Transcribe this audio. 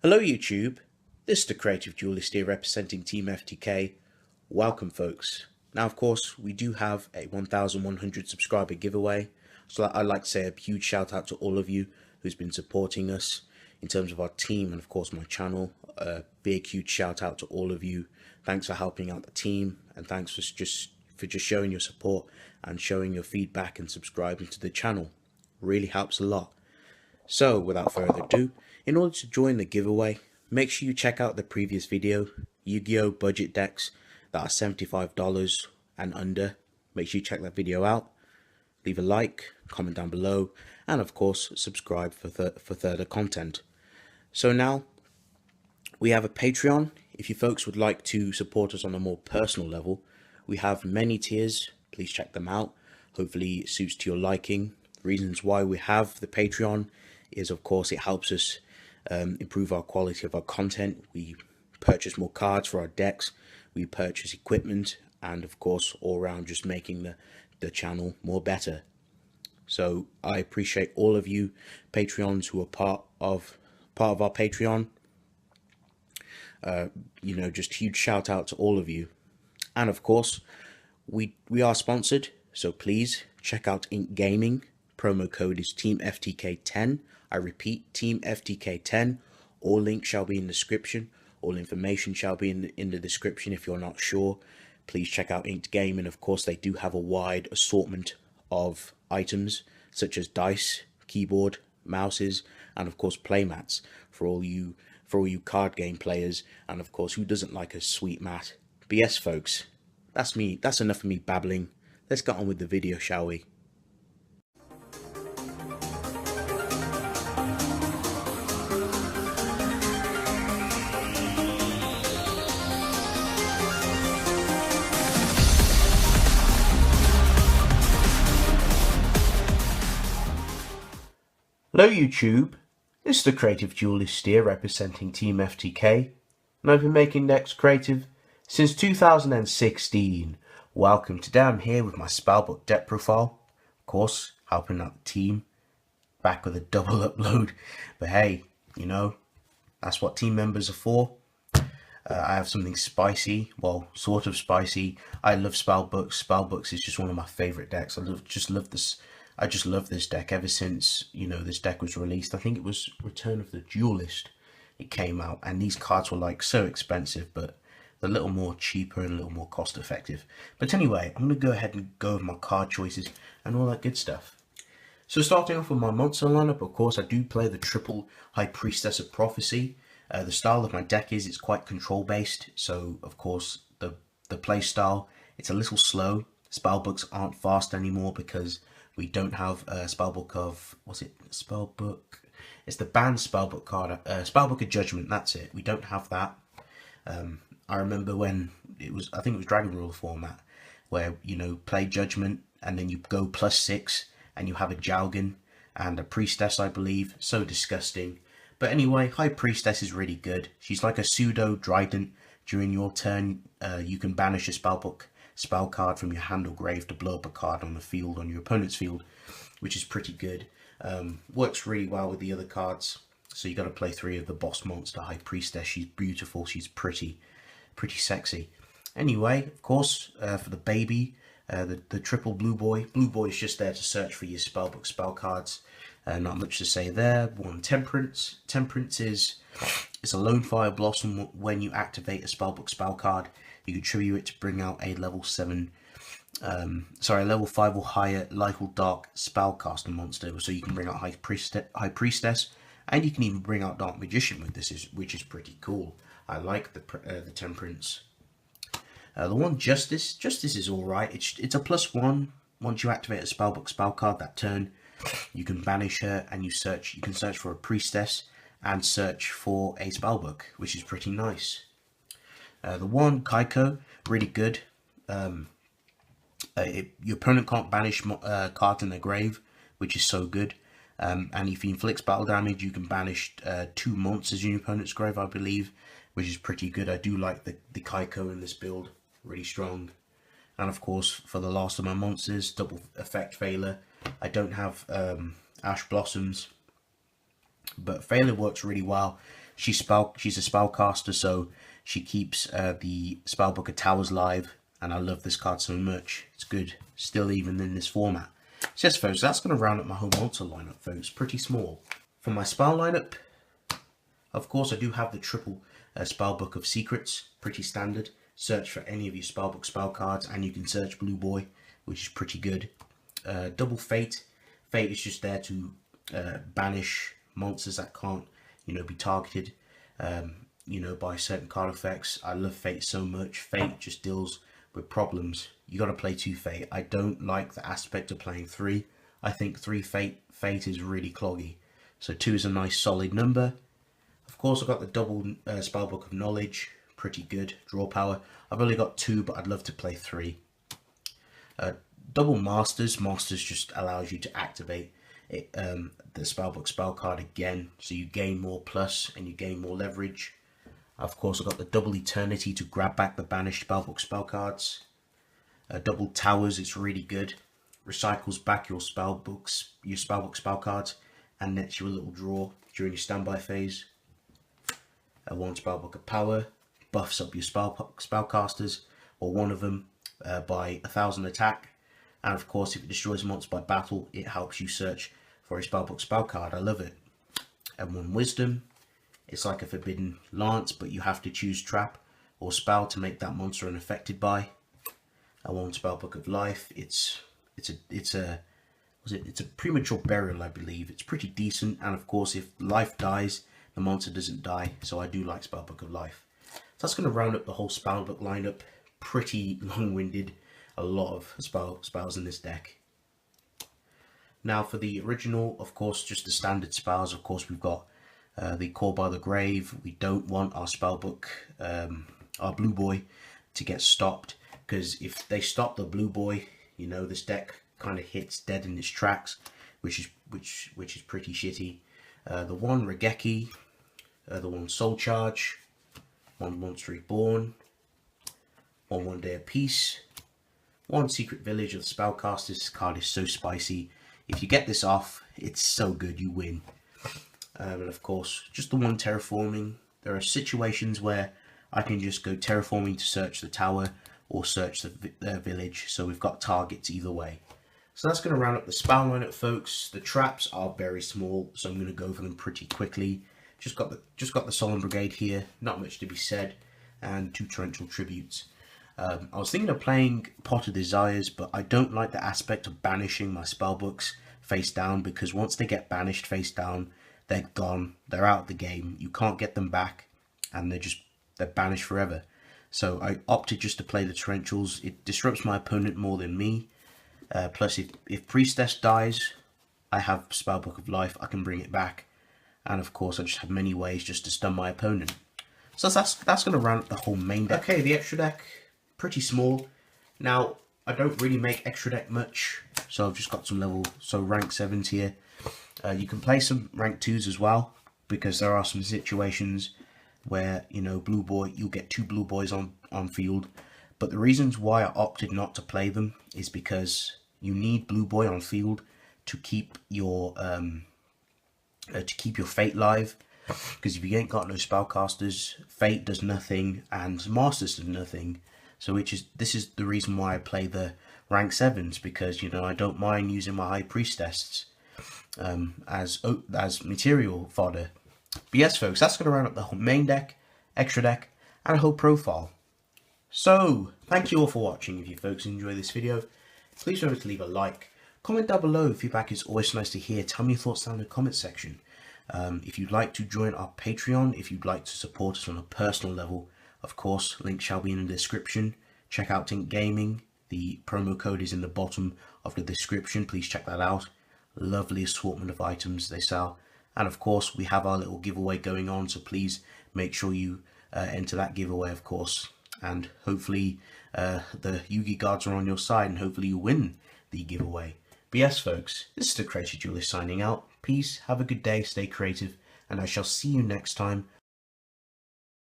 Hello YouTube, this is the Creative Duelist here representing Team FTK. Welcome folks. Now of course we do have a 1100 subscriber giveaway, so I'd like to say a huge shout out to all of you who's been supporting us in terms of our team and of course my channel. A big huge shout out to all of you. Thanks for helping out the team and thanks for just showing your support and showing your feedback and subscribing to the channel. Really helps a lot. So without further ado, in order to join the giveaway, make sure you check out the previous video, YuGiOh budget decks that are $75 and under. Make sure you check that video out. Leave a like, comment down below, and of course subscribe for further content. So now we have a Patreon. If you folks would like to support us on a more personal level, we have many tiers. Please check them out. Hopefully it suits to your liking. Reasons why we have the Patreon is of course it helps us improve our quality of our content. We purchase more cards for our decks, we purchase equipment, and of course all around just making the channel more better. So I appreciate all of you Patreons who are part of our Patreon. You know, just huge shout out to all of you. And of course we are sponsored, so please check out Ink Gaming. Promo code is TeamFTK10. I repeat, TeamFTK10. All links shall be in the description. All information shall be in the description. If you're not sure, please check out Inked Gaming. Of course, they do have a wide assortment of items such as dice, keyboard, mouses, and of course playmats for all you card game players. And of course, who doesn't like a sweet mat? But yes, folks, that's me. That's enough of me babbling. Let's get on with the video, shall we? Hello YouTube, this is the Creative Duelist here representing Team FTK, and I've been making decks creative since 2016. Welcome. Today I'm here with my SpellBook deck profile, of course helping out the team, back with a double upload, but hey, you know, that's what team members are for. I have something spicy, well, sort of spicy. I love SpellBooks. SpellBooks is just one of my favourite decks. I just love this deck ever since, you know, this deck was released. I think it was Return of the Duelist it came out, and these cards were like so expensive, but a little more cheaper and a little more cost effective. But anyway, I'm going to go ahead and go over my card choices and all that good stuff. So starting off with my monster lineup, of course I do play the triple High Priestess of Prophecy. The style of my deck is it's quite control based, so of course the play style, it's a little slow. Spellbooks aren't fast anymore because we don't have a spellbook of, what's it, spellbook? It's the banned spellbook card, spellbook of Judgment, that's it. We don't have that. I remember when it was, I think it was Dragon Rule format, where, you know, play Judgment and then you go +6 and you have a Jowgen and a Priestess, I believe. So disgusting. But anyway, High Priestess is really good. She's like a pseudo Trident. During your turn, you can banish a spellbook spell card from your hand or grave to blow up a card on the field, on your opponent's field, which is pretty good. Works really well with the other cards. So you got to play 3 of the boss monster High Priestess. She's beautiful. She's pretty sexy. Anyway, of course, for the baby, the triple Blue Boy. Blue Boy is just there to search for your spellbook spell cards. Not much to say there. One Temperance. Temperance is a Lone Fire Blossom. When you activate a spellbook spell card, you can tribute it to bring out a level 5 or higher Lycal Dark Spellcaster monster. So you can bring out High Priestess, and you can even bring out Dark Magician with this, which is pretty cool. I like the Temperance. The one Justice. Justice is all right. It's a +1. Once you activate a spellbook spell card that turn, you can banish her, and you can search for a Priestess and search for a spellbook, which is pretty nice. The one YuGiOh, really good. Your opponent can't banish cards in their grave, which is so good. And if he inflicts battle damage, you can banish 2 monsters in your opponent's grave, I believe, which is pretty good. I do like the YuGiOh in this build, really strong. And of course, for the last of my monsters, double effect Failure. I don't have Ash Blossoms, but Failure works really well. she's a spellcaster, so she keeps the Spellbook of Towers live, and I love this card so much. It's good, still even in this format. So yes, folks, that's going to round up my home monster lineup, folks. Pretty small. For my spell lineup, of course, I do have the triple Spellbook of Secrets, pretty standard. Search for any of your Spellbook spell cards, and you can search Blue Boy, which is pretty good. Double Fate. Fate is just there to banish monsters that can't, be targeted, by certain card effects. I love Fate so much. Fate just deals with problems. You got to play 2 Fate. I don't like the aspect of playing 3. I think 3 Fate is really cloggy. So 2 is a nice solid number. Of course, I've got the double Spellbook of Knowledge. Pretty good. Draw power. I've only got 2, but I'd love to play 3. Double Masters. Masters just allows you to activate it, the Spellbook spell card again. So you gain more plus and you gain more leverage. Of course, I've got the double Eternity to grab back the banished Spellbook spell cards. Double Towers. It's really good. Recycles back your Spellbook spell cards and nets you a little draw during your standby phase. 1 Spellbook of Power. Buffs up your spellcasters, or one of them, by 1000 attack. And of course, if it destroys a monster by battle, it helps you search for a Spellbook spell card. I love it. And 1 Wisdom. It's like a Forbidden Lance, but you have to choose trap or spell to make that monster unaffected by. And 1 Spellbook of Life. It's a premature burial, I believe. It's pretty decent, and of course, if life dies, the monster doesn't die. So I do like Spellbook of Life. So that's going to round up the whole Spellbook lineup. Pretty long-winded. A lot of spells in this deck. Now for the original, of course, just the standard spells. Of course, we've got the Call by the Grave. We don't want our Spellbook, our Blue Boy, to get stopped, because if they stop the Blue Boy, this deck kind of hits dead in its tracks, which is pretty shitty. The 1 Regeki, the 1 Soul Charge, 1 Monster Reborn, 1 One Day of Peace, 1 Secret Village of the Spellcasters. This card is so spicy. If you get this off, it's so good, you win. And of course, just the 1 Terraforming. There are situations where I can just go Terraforming to search the tower or search the village, so we've got targets either way. So that's going to round up the spell lineup, folks. The traps are very small, so I'm going to go over them pretty quickly. Just got the Solemn Brigade here, not much to be said, and 2 Torrential Tributes. I was thinking of playing Pot of Desires, but I don't like the aspect of banishing my spellbooks face down, because once they get banished face down, they're gone. They're out of the game. You can't get them back, and they're banished forever. So I opted just to play the Torrentials. It disrupts my opponent more than me. Plus, if Priestess dies, I have Spellbook of Life. I can bring it back. And of course, I just have many ways just to stun my opponent. So that's going to round up the whole main deck. Okay, the extra deck, pretty small. Now, I don't really make extra deck much, so I've just got some rank 7s here. You can play some rank 2s as well, because there are some situations where, Blue Boy, you'll get 2 Blue Boys on field. But the reasons why I opted not to play them is because you need Blue Boy on field to keep your Fate live, because if you ain't got no spellcasters, Fate does nothing and Masters does nothing. So this is the reason why I play the rank 7s, because I don't mind using my High Priestess as material fodder. But yes, folks, that's going to round up the whole main deck, extra deck, and a whole profile. So thank you all for watching. If you folks enjoy this video, please remember to leave a like. Comment down below. Feedback is always nice to hear. Tell me your thoughts down in the comment section. If you'd like to join our Patreon, if you'd like to support us on a personal level, of course, link shall be in the description. Check out Tink Gaming. The promo code is in the bottom of the description. Please check that out. Lovely assortment of items they sell. And of course, we have our little giveaway going on, so please make sure you enter that giveaway, of course. And hopefully the YuGiOh gods are on your side, and hopefully you win the giveaway. But yes, folks, this is the Creative Duelist signing out. Peace, have a good day, stay creative, and I shall see you next time